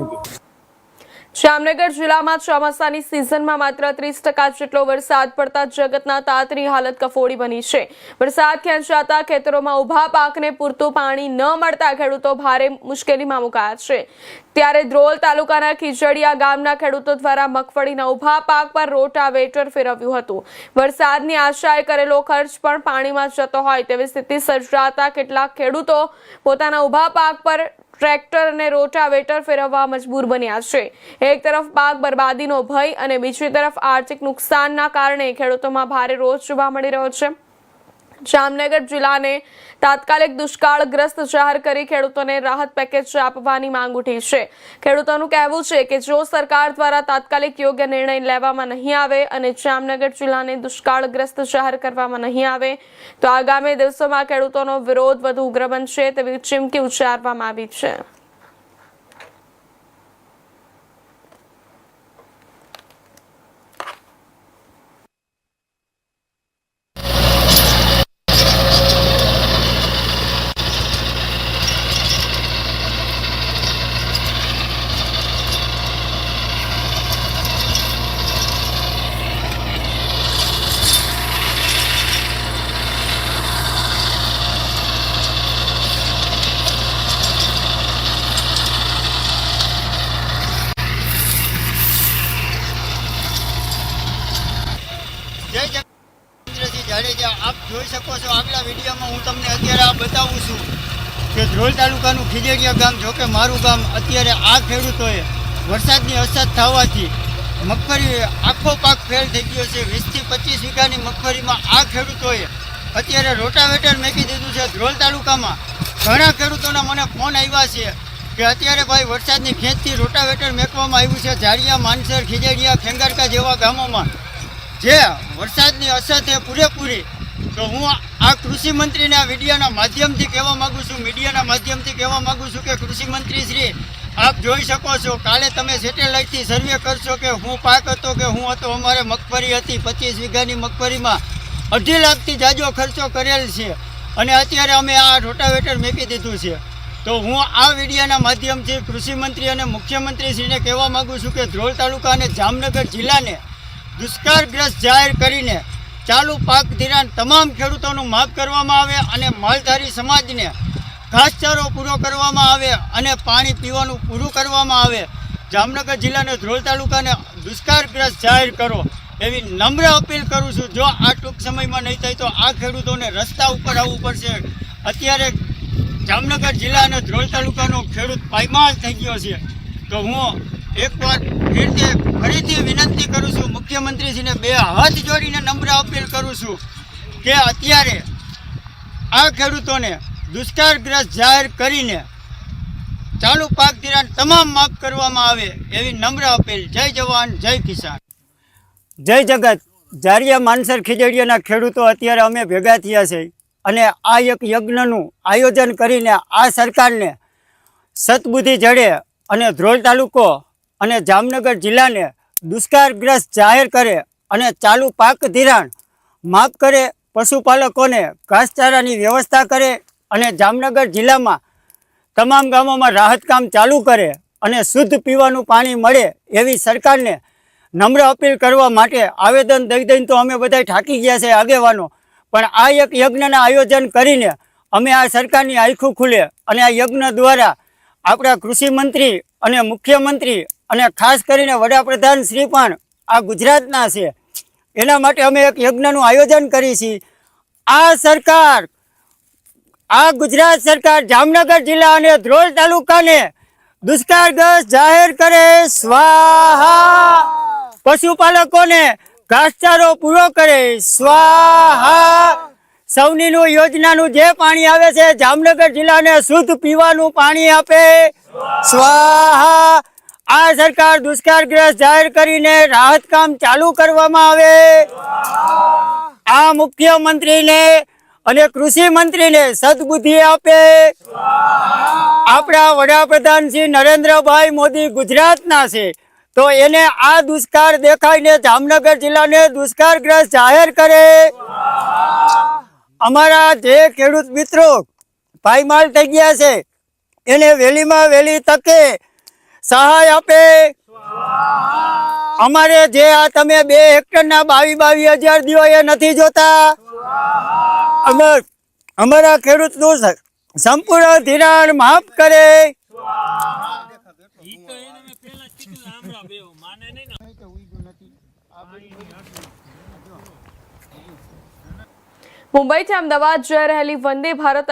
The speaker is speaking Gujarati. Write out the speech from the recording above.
Thank you. જામનગર જિલ્લામાં ચોમાસાની સિઝનમાં માત્ર 30% જેટલો વરસાદ પડતા જગતના તાતની હાલત કફોડી બની છે। વરસાદ ખેંચાતા ખેતરોમાં ઊભા પાકને પૂરતું પાણી ન મળતા ખેડૂતો ભારે મુશ્કેલીમાં મુકાયા છે। ત્યારે ધ્રોલ તાલુકાના ખીજડીયા ગામના ખેડૂતો દ્વારા મગફળીના ઊભા પાક પર રોટાવેટર ફેરવ્યું હતું। વરસાદની આશાએ કરેલો ખર્ચ પણ પાણીમાં જતો હોય તેવી સ્થિતિ સર્જાતા કેટલાક ખેડૂતો પોતાના ઊભા પાક પર ટ્રેક્ટર અને રોટાવેટર ફેરવવા મજબૂર બન્યા છે। એક તરફ પાક બરબાદીનો ભય અને બીજી તરફ આર્થિક નુકસાનના કારણે ખેડૂતોમાં ભારે રોષ જોવા મળી રહ્યો છે। જામનગર જિલ્લાને તાત્કાલિક દુષ્કાળગ્રસ્ત જાહેર કરી ખેડૂતોને રાહત પેકેજ આપવાની માંગ ઉઠી છે। ખેડૂતોનું કહેવું છે કે જો સરકાર દ્વારા તાત્કાલિક યોગ્ય નિર્ણય લેવામાં નહીં આવે અને જામનગર જિલ્લાને દુષ્કાળગ્રસ્ત જાહેર કરવામાં નહીં આવે તો આગામી દિવસોમાં ખેડૂતોનો વિરોધ વધુ ઉગ્ર બનશે તેવી ચીમકી ઉચ્ચારવામાં આવી છે। જય જગન્નાથ જાડેજા। આપ જોઈ શકો છો આગલા વિડીયોમાં હું તમને અત્યારે આ બતાવું છું કે ધ્રોલ તાલુકાનું ખીજડીયા ગામ, જો કે મારું ગામ, અત્યારે આ ખેડૂતોએ વરસાદની અછત થવાથી મગફળી આખો પાક ફેલ થઈ ગયો છે। 20 થી 25 વીઘાની મગફળીમાં આ ખેડૂતોએ અત્યારે રોટાવેટર મેકી દીધું છે। ધ્રોલ તાલુકામાં ઘણા ખેડૂતોના મને ફોન આવ્યા છે કે અત્યારે ભાઈ વરસાદની ખેંચથી રોટાવેટર મેકવામાં આવ્યું છે ઝાડિયા, માનસર, ખીજડીયા, ખેંગારકા જેવા ગામોમાં જે વરસાદની અસર છે પૂરેપૂરી। તો હું આ કૃષિ મંત્રીને આ વિડીયોના માધ્યમથી કહેવા માગું છું, મીડિયાના માધ્યમથી કહેવા માગું છું કે કૃષિ મંત્રી શ્રી, આપ જોઈ શકો છો, કાલે તમે સેટેલાઇટથી સર્વે કરશો કે હું પાક હતો કે હું હતો। અમારે મગફળી હતી 25 વીઘાની મગફળીમાં 2.5 લાખથી જાજો ખર્ચો કરેલ છે અને અત્યારે અમે આ રોટાવેટર મેકી દીધું છે। તો હું આ વિડીયોના માધ્યમથી કૃષિ મંત્રી અને મુખ્યમંત્રીશ્રીને કહેવા માગું છું કે ધ્રોલ તાલુકા અને જામનગર જિલ્લાને દુષ્કાળગ્રસ્ત જાહેર કરીને ચાલુ પાક ધિરાણ તમામ ખેડૂતોનું માફ કરવામાં આવે અને માલધારી સમાજને ઘાસચારો પૂરો કરવામાં આવે અને પાણી પીવાનું પૂરું કરવામાં આવે। જામનગર જિલ્લાને ધ્રોલ તાલુકાને દુષ્કાળગ્રસ્ત જાહેર કરો એવી નમ્ર અપીલ કરું છું। જો આ ટૂંક સમયમાં નહીં થાય તો આ ખેડૂતોને રસ્તા ઉપર આવવું પડશે। અત્યારે જામનગર જિલ્લા અને ધ્રોલ તાલુકાનો ખેડૂત પાયમાલ થઈ ગયો છે। તો હું એકવાર ફરીથી વિનંતી કરું છું મુખ્યમંત્રીશ્રીને, 2 હાથ જોડીને નમ્ર અપીલ કરું છું કે અત્યારે આ ખેડૂતોને દુષ્કાળગ્રસ્ત જાહેર કરીને ચાલુ પાક ધિરાણ તમામ માફ કરવામાં આવે એવી નમ્ર અપીલ। જય જવાન, જય કિસાન, જય જગત। ઝાડિયા, માનસર, ખીજડીયાના ખેડૂતો અત્યારે અમે ભેગા થયા છે અને આ એક યજ્ઞનું આયોજન કરીને આ સરકારને સદબુદ્ધિ જડે અને ધ્રોલ તાલુકો અને જામનગર જિલ્લાને દુષ્કાળગ્રસ્ત જાહેર કરે અને ચાલુ પાક ધિરાણ માફ કરે, પશુપાલકોને ઘાસચારાની વ્યવસ્થા કરે અને જામનગર જિલ્લામાં તમામ ગામોમાં રાહત કામ ચાલુ કરે અને શુદ્ધ પીવાનું પાણી મળે એવી સરકારને નમ્ર અપીલ કરવા માટે આવેદન દઈ દઈને તો અમે બધા થાકી ગયા છે આગેવાનો, પણ આ એક યજ્ઞના આયોજન કરીને અમે આ સરકારની આંખો ખુલે અને આ યજ્ઞ દ્વારા આપણા કૃષિ મંત્રી અને મુખ્યમંત્રી અને ખાસ કરીને વડાપ્રધાન શ્રી પણ આ ગુજરાતના છે, એના માટે અમે એક યજ્ઞનું આયોજન કરી છીએ। આ સરકાર, આ ગુજરાત સરકાર જામનગર જિલ્લા અને ધ્રોલ તાલુકાને દુષ્કાળગ્રસ્ત જાહેર કરે, સ્વાહા। પશુપાલકોને ઘાસચારો પૂરો કરે, સ્વાહા। સૌનીનું યોજનાનું જે પાણી આવે છે જામનગર જિલ્લાને શુદ્ધ પીવાનું પાણી આપે, સ્વાહા। આ સરકાર દુષ્કાળગ્રસ્ત જાહેર કરીને રાહત કામ ચાલુ કરવામાં આવે। આ મુખ્યમંત્રીને અને કૃષિ મંત્રીને સદબુદ્ધિ આપે। આપણા વડાપ્રધાન શ્રી નરેન્દ્રભાઈ મોદી ગુજરાતના છે, તો એને આ દુષ્કાળ દેખાઈને જામનગર જિલ્લાને દુષ્કાળગ્રસ્ત જાહેર કરે। અમારા જે ખેડૂત મિત્રો પાયમાલ થઈ ગયા છે એને વહેલીમાં વહેલી તકે સહાય આપે. અમારે જે આ તમે 2 હેક્ટરના 22,000 દિયો એ નથી જોતા. અમારા ખેડૂતનું સંપૂર્ણ ધિરાણ માફ કરે. મુંબઈથી અમદાવાદ જઈ રહેલી વંદે ભારત